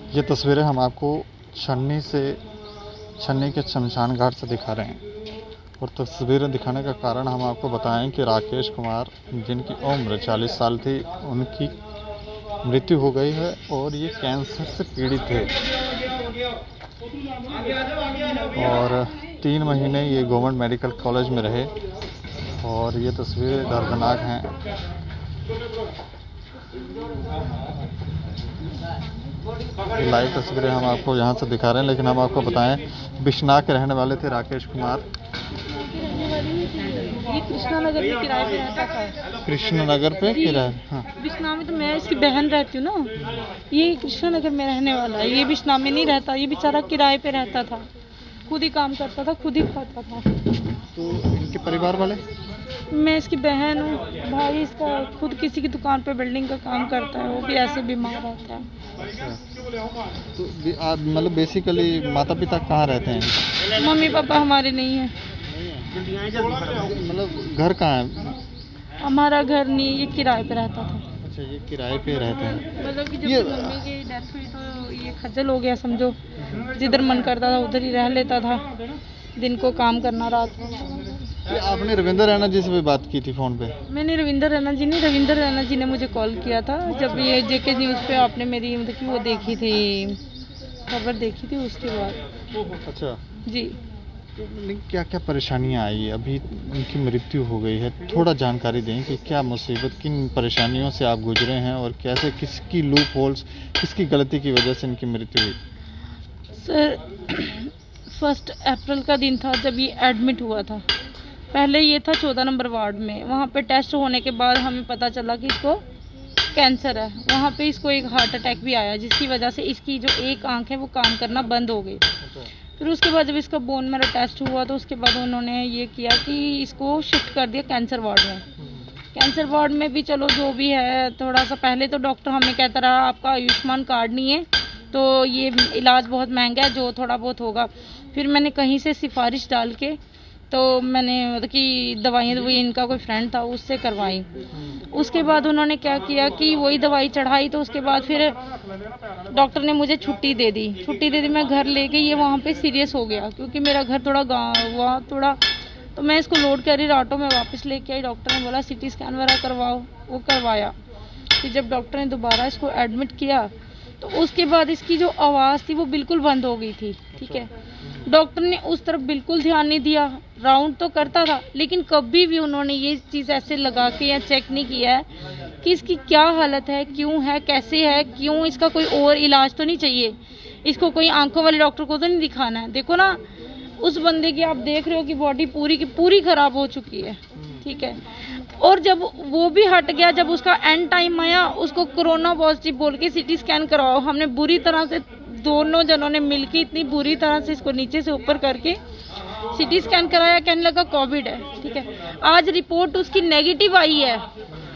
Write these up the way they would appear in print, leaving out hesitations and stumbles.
ये तस्वीरें हम आपको छन्नी के शमशान घाट से दिखा रहे हैं। और तस्वीरें दिखाने का कारण हम आपको बताएं कि राकेश कुमार, जिनकी उम्र 40 साल थी, उनकी मृत्यु हो गई है और ये कैंसर से पीड़ित थे। और 3 महीने ये गवर्नमेंट मेडिकल कॉलेज में रहे। और ये तस्वीरें दर्दनाक हैं। लाइव तस्वीरें हम आपको यहाँ से दिखा रहे हैं, लेकिन हम आपको बताएं बिश्नाह के रहने वाले थे राकेश कुमार। ये कृष्णा नगर पे किराए पे रहता था। कृष्ण नगर पे किराए? हाँ। बिश्नाह में तो मैं इसकी बहन रहती हूँ ना। ये कृष्णा नगर में रहने वाला है, ये बिश्नाह में नहीं रहता। ये बेचारा किराए पे रहता था, खुद ही काम करता था, खुद ही खाता था। तो इनके परिवार वाले? मैं इसकी बहन हूँ। भाई इसका खुद किसी की दुकान पे बिल्डिंग का काम करता है, वो भी ऐसे बीमार रहता है। अच्छा। तो आप मतलब बेसिकली माता पिता कहाँ रहते हैं? मम्मी पापा हमारे नहीं है। मतलब घर कहाँ है? हमारा घर नहीं, ये किराए पे रहता था। अच्छा, ये किराए पे रहते हैं। मतलब कि जब मम्मी की डेथ हुई तो ये खज्जल हो गया समझो। जिधर मन करता था उधर ही रह लेता था, दिन को काम करना, रात को। ये आपने रविंदर रैना जी से भी बात की थी फ़ोन पे? मैंने रविंदर रैना जी ने मुझे कॉल किया था जब ये जेके न्यूज़ पे आपने मेरी मतलब कि वो देखी थी, खबर देखी थी, उसके बाद। अच्छा जी। तो क्या क्या परेशानियां आई? अभी उनकी मृत्यु हो गई है, थोड़ा जानकारी दें कि क्या मुसीबत, किन परेशानियों से आप गुजरे हैं और कैसे, किसकी लूप होल्स, किसकी गलती की वजह से इनकी मृत्यु हुई? सर 1 अप्रैल का दिन था जब ये एडमिट हुआ था। पहले ये था 14 नंबर वार्ड में। वहाँ पे टेस्ट होने के बाद हमें पता चला कि इसको कैंसर है। वहाँ पे इसको एक हार्ट अटैक भी आया, जिसकी वजह से इसकी जो एक आंख है वो काम करना बंद हो गई। फिर उसके बाद जब इसका बोन मैरो टेस्ट हुआ तो उसके बाद उन्होंने ये किया कि इसको शिफ्ट कर दिया कैंसर वार्ड में। कैंसर वार्ड में भी चलो जो भी है, थोड़ा सा पहले तो डॉक्टर हमें कहता रहा आपका आयुष्मान कार्ड नहीं है तो ये इलाज बहुत महंगा है, जो थोड़ा बहुत होगा। फिर मैंने कहीं से सिफारिश डाल के तो मैंने मतलब कि दवाइयाँ इनका कोई फ्रेंड था उससे करवाई। उसके बाद उन्होंने क्या किया कि वही दवाई चढ़ाई, तो उसके बाद फिर डॉक्टर ने मुझे छुट्टी दे दी। मैं घर ले गई, ये वहाँ पे सीरियस हो गया क्योंकि मेरा घर थोड़ा गाँव हुआ थोड़ा, तो मैं इसको लोड कैरियर ऑटो में वापस लेके आई। डॉक्टर ने बोला सिटी स्कैन वगैरह करवाओ, वो करवाया। फिर जब डॉक्टर ने दोबारा इसको एडमिट किया तो उसके बाद इसकी जो आवाज़ थी वो बिल्कुल बंद हो गई थी। ठीक है, डॉक्टर ने उस तरफ बिल्कुल ध्यान नहीं दिया। राउंड तो करता था लेकिन कभी भी उन्होंने ये चीज़ ऐसे लगा के या चेक नहीं किया है कि इसकी क्या हालत है, क्यों है, कैसे है, क्यों, इसका कोई और इलाज तो नहीं चाहिए, इसको कोई आंखों वाले डॉक्टर को तो नहीं दिखाना है। देखो ना, उस बंदे की आप देख रहे हो कि बॉडी पूरी की पूरी खराब हो चुकी है। ठीक है, और जब वो भी हट गया, जब उसका एंड टाइम आया, उसको कोरोना पॉजिटिव बोल के सिटी स्कैन करवाओ। हमने बुरी तरह से, दोनों जनों ने मिलकर इतनी बुरी तरह से इसको नीचे से ऊपर करके सिटी स्कैन कराया, कहने लगा कोविड है। ठीक है, आज रिपोर्ट उसकी नेगेटिव आई है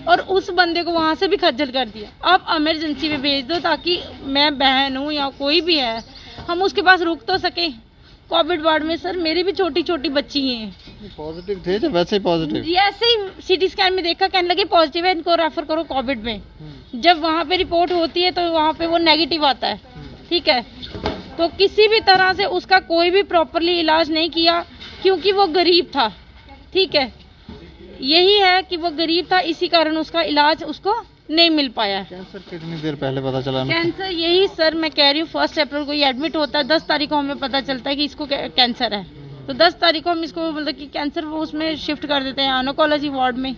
और उस बंदे को वहाँ से भी खज्जल कर दिया। आप इमरजेंसी में भेज दो ताकि मैं बहन हूँ या कोई भी है, हम उसके पास रुक तो सके। कोविड वार्ड में सर मेरी भी छोटी छोटी बच्ची हैं। पॉजिटिव थे जो वैसे ही पॉजिटिव? ऐसे ही सिटी स्कैन में देखा, कहने लगे पॉजिटिव है, इनको रेफर करो कोविड में। जब वहाँ पे रिपोर्ट होती है तो वहाँ पे वो नेगेटिव आता है। ठीक है, तो किसी भी तरह से उसका कोई भी प्रॉपरली इलाज नहीं किया क्योंकि वो गरीब था। ठीक है, यही है कि वो गरीब था, इसी कारण उसका इलाज उसको नहीं मिल पाया। कैंसर कितनी देर पहले पता चला? कैंसर यही सर मैं कह रही हूँ 1 अप्रैल को ये एडमिट होता है, 10 तारीख को हमें पता चलता है कि इसको कैंसर है। तो 10 तारीख को हम इसको मतलब कि कैंसर वो उसमें शिफ्ट कर देते हैं ऑन्कोलॉजी वार्ड में।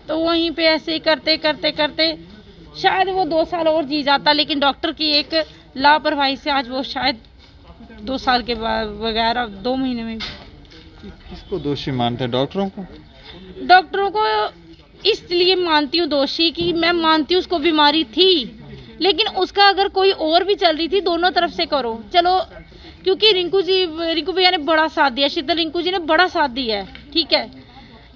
तो वहीं पे ऐसे ही करते करते करते शायद वो 2 साल और जी जाता, लेकिन डॉक्टर की एक लापरवाही से आज वो शायद 2 साल के बाद वगैरह 2 महीने में। किसको दोषी मानते हैं? डॉक्टरों को? डॉक्टरों को इसलिए मानती हूँ दोषी कि मैं मानती हूँ उसको बीमारी थी, लेकिन उसका अगर कोई और भी चल रही थी, दोनों तरफ से करो। चलो, क्योंकि रिंकू भैया ने बड़ा साथ दिया, शीतल रिंकू जी ने बड़ा साथ दिया है। ठीक है,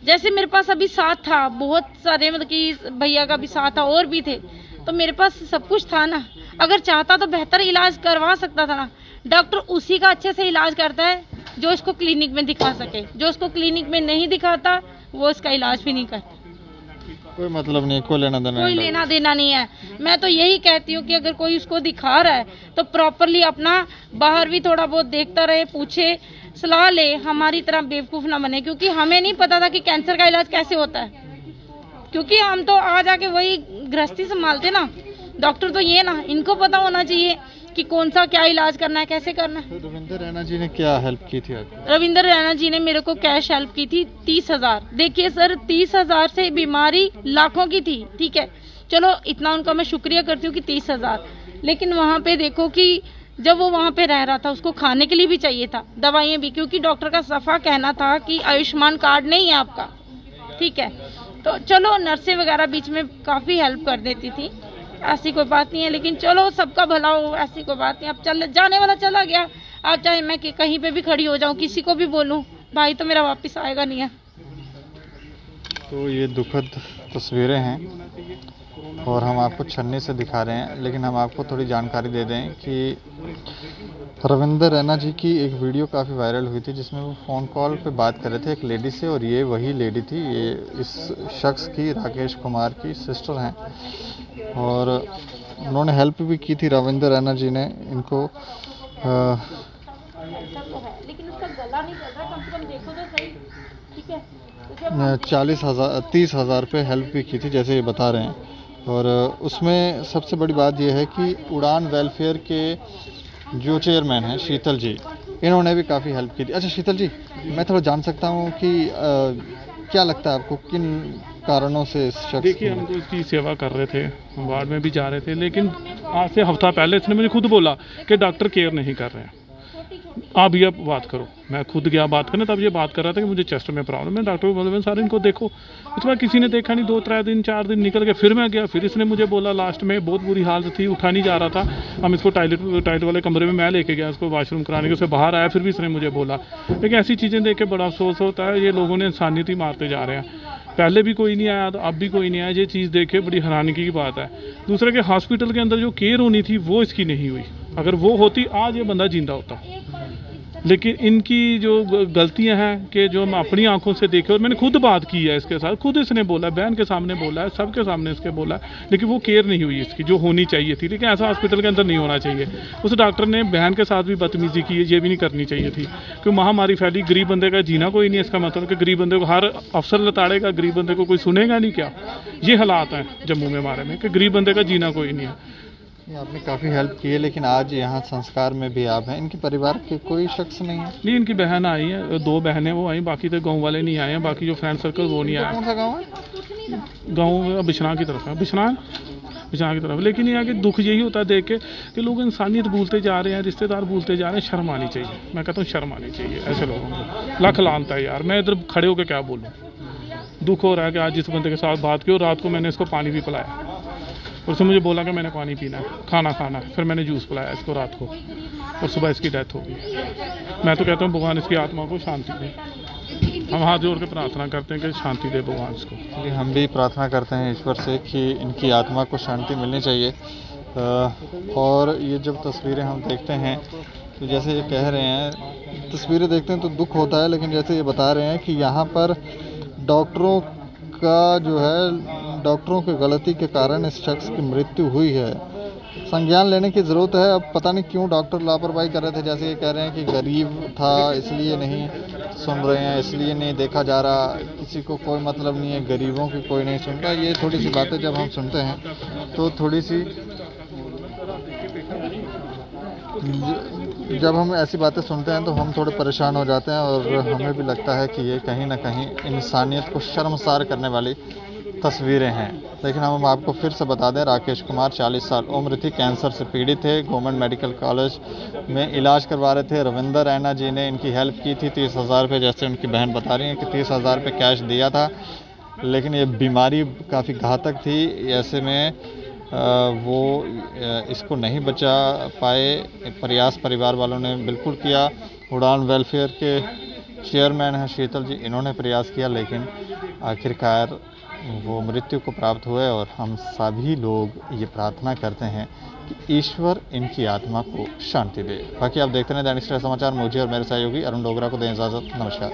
जैसे मेरे पास अभी साथ था, बहुत सारे मतलब कि भैया का भी साथ था और भी थे, तो मेरे पास सब कुछ था ना। अगर चाहता तो बेहतर इलाज करवा सकता था ना। डॉक्टर उसी का अच्छे से इलाज करता है जो इसको क्लिनिक में दिखा सके, जो उसको क्लिनिक में नहीं दिखाता वो इसका इलाज भी नहीं करता। कोई मतलब नहीं है, कोई लेना देना कोई नहीं। लेना देना नहीं है। मैं तो यही कहती हूँ कि अगर कोई उसको दिखा रहा है तो प्रॉपरली अपना बाहर भी थोड़ा बहुत देखता रहे, पूछे, सलाह ले, हमारी तरह बेवकूफ़ ना बने, क्योंकि हमें नहीं पता था कि कैंसर का इलाज कैसे होता है, क्योंकि हम तो आ जाके वही गृहस्थी संभालते ना। डॉक्टर तो ये ना, इनको पता होना चाहिए कि कौन सा क्या इलाज करना है, कैसे करना है। तो रविंदर रैना जी ने क्या हेल्प की थी आपको? रविंदर रैना जी ने मेरे को कैश हेल्प की थी 30,000। देखिए सर, 30,000 से बीमारी लाखों की थी, ठीक है, चलो इतना उनका मैं शुक्रिया करती हूँ कि 30,000, लेकिन वहाँ पे देखो कि जब वो वहाँ पे रह रहा था उसको खाने के लिए भी चाहिए था, दवाइयाँ भी, क्योंकि डॉक्टर का सफा कहना था कि आयुष्मान कार्ड नहीं है आपका, ठीक है। तो चलो नर्सें वगैरह बीच में काफ़ी हेल्प कर देती थी, ऐसी कोई बात नहीं है, लेकिन चलो सबका भला हो, ऐसी कोई बात नहीं। अब चल जाने वाला चला गया, अब चाहे मैं कहीं पे भी खड़ी हो जाऊं, किसी को भी बोलूं, भाई तो मेरा वापस आएगा नहीं है। तो ये दुखद तस्वीरें हैं और हम आपको छन्नी से दिखा रहे हैं, लेकिन हम आपको थोड़ी जानकारी दे दें कि रविंदर रैना जी की एक वीडियो काफ़ी वायरल हुई थी जिसमें वो फ़ोन कॉल पे बात कर रहे थे एक लेडी से, और ये वही लेडी थी, ये इस शख्स की, राकेश कुमार की सिस्टर हैं, और उन्होंने हेल्प भी की थी रविंदर रैना जी ने इनको। लेकिन उसका गला नहीं चल रहा, कम से कम देखो तो सही, ठीक है। 30,000 रुपये हेल्प भी की थी जैसे ये बता रहे हैं, और उसमें सबसे बड़ी बात यह है कि उड़ान वेलफेयर के जो चेयरमैन हैं शीतल जी, इन्होंने भी काफ़ी हेल्प की थी। अच्छा शीतल जी, मैं थोड़ा जान सकता हूँ कि क्या लगता है आपको किन कारणों से इस शख्स? देखिए, हम तो इसकी सेवा कर रहे थे, वार्ड में भी जा रहे थे, लेकिन आज से हफ्ता पहले इसने मुझे खुद बोला कि डॉक्टर केयर नहीं कर रहे हैं, आप भैया बात करो। मैं खुद गया बात करने, तब ये बात कर रहा था कि मुझे चेस्ट में प्रॉब्लम है। डॉक्टर को बोला सर इनको देखो, उसके बाद किसी ने देखा नहीं, 2-3 दिन 4 दिन निकल गए, फिर मैं गया, फिर इसने मुझे बोला, लास्ट में बहुत बुरी हालत थी, उठा नहीं जा रहा था, हम इसको टॉयलेट वाले कमरे में मैं लेके गया उसको वॉशरूम कराने के, उससे बाहर आया, फिर भी इसने मुझे बोला। लेकिन ऐसी चीज़ें देख के बड़ा अफसोस होता है, ये लोगों ने इंसानियत ही मारते जा रहे हैं। पहले भी कोई नहीं आया, तो अब भी कोई नहीं आया, ये चीज़ देख के बड़ी हैरानी की बात है। दूसरा कि हॉस्पिटल के अंदर जो केयर होनी थी वो इसकी नहीं हुई, अगर वो होती आज ये बंदा जिंदा होता। लेकिन इनकी जो गलतियां हैं कि जो मैं अपनी आंखों से देखे, और मैंने खुद बात की है इसके साथ, खुद इसने बोला, बहन के सामने बोला है, सबके सामने इसके बोला है, लेकिन वो केयर नहीं हुई इसकी जो होनी चाहिए थी। लेकिन ऐसा हॉस्पिटल के अंदर नहीं होना चाहिए। उस डॉक्टर ने बहन के साथ भी बदतमीजी की है, ये भी नहीं करनी चाहिए थी, क्योंकि महामारी फैली, गरीब बंदे का जीना कोई नहीं है। इसका मतलब कि गरीब बंदे को हर अफसर लताड़ेगा, गरीब बंदे को कोई सुनेगा नहीं क्या? ये हालात हैं जम्मू में हमारे में कि गरीब बंदे का जीना कोई नहीं है। आपने काफ़ी हेल्प की है, लेकिन आज यहाँ संस्कार में भी आप हैं, इनके परिवार के कोई शख्स नहीं है? नहीं, इनकी बहन आई है, 2 बहनें वो आई, बाकी तो गाँव वाले नहीं आए हैं, बाकी जो फ्रेंड सर्कल वो नहीं आए। कौन सा गाँव है? गाँव बिछना की तरफ है, बिछना की तरफ। लेकिन ये है कि दुख यही होता है देख के कि लोग इंसानियत भूलते जा रहे हैं, रिश्तेदार भूलते जा रहे हैं। शर्म आनी चाहिए, मैं कहता हूँ शर्म आनी चाहिए ऐसे लोगों को। लाख लानता है यार, मैं इधर खड़े होकर क्या बोलूँ। दुख हो रहा है कि आज जिस बंदे के साथ बात की और रात को मैंने इसको पानी भी पिलाया, उसने मुझे बोला कि मैंने पानी पीना है, खाना खाना है, फिर मैंने जूस पिलाया इसको रात को, और सुबह इसकी डेथ हो गई। मैं तो कहता हूँ भगवान इसकी आत्मा को शांति दे। हम हाथ जोड़ के प्रार्थना करते हैं कि शांति दे भगवान इसको। चलिए, हम भी प्रार्थना करते हैं ईश्वर से कि इनकी आत्मा को शांति मिलनी चाहिए। और ये जब तस्वीरें हम देखते हैं तो जैसे ये कह रहे हैं, तस्वीरें देखते हैं तो दुख होता है, लेकिन जैसे ये बता रहे हैं कि यहाँ पर डॉक्टरों का जो है, डॉक्टरों की गलती के कारण इस शख्स की मृत्यु हुई है। संज्ञान लेने की ज़रूरत है। अब पता नहीं क्यों डॉक्टर लापरवाही कर रहे थे, जैसे ये कह रहे हैं कि गरीब था इसलिए नहीं सुन रहे हैं, इसलिए नहीं देखा जा रहा, किसी को कोई मतलब नहीं है, गरीबों की कोई नहीं सुनता। ये थोड़ी सी बातें जब हम सुनते हैं तो थोड़ी सी, जब हम ऐसी बातें सुनते हैं तो हम थोड़े परेशान हो जाते हैं, और हमें भी लगता है कि ये कहीं ना कहीं इंसानियत को शर्मसार करने वाली तस्वीरें हैं। लेकिन हम आपको फिर से बता दें, राकेश कुमार 40 साल उम्र थी, कैंसर से पीड़ित थे, गवर्नमेंट मेडिकल कॉलेज में इलाज करवा रहे थे। रविंदर रैना जी ने इनकी हेल्प की थी, 30,000 रुपये, जैसे उनकी बहन बता रही हैं कि 30,000 रुपये कैश दिया था, लेकिन ये बीमारी काफ़ी घातक थी, ऐसे में वो इसको नहीं बचा पाए। प्रयास परिवार वालों ने बिल्कुल किया। उड़ान वेलफेयर के चेयरमैन हैं शीतल जी, इन्होंने प्रयास किया, लेकिन आखिरकार वो मृत्यु को प्राप्त हुए। और हम सभी लोग ये प्रार्थना करते हैं कि ईश्वर इनकी आत्मा को शांति दे। बाकी आप देखते रहें दैनिक सवेरा समाचार। मुझे और मेरे सहयोगी अरुण डोगरा को दें इजाज़त। नमस्कार।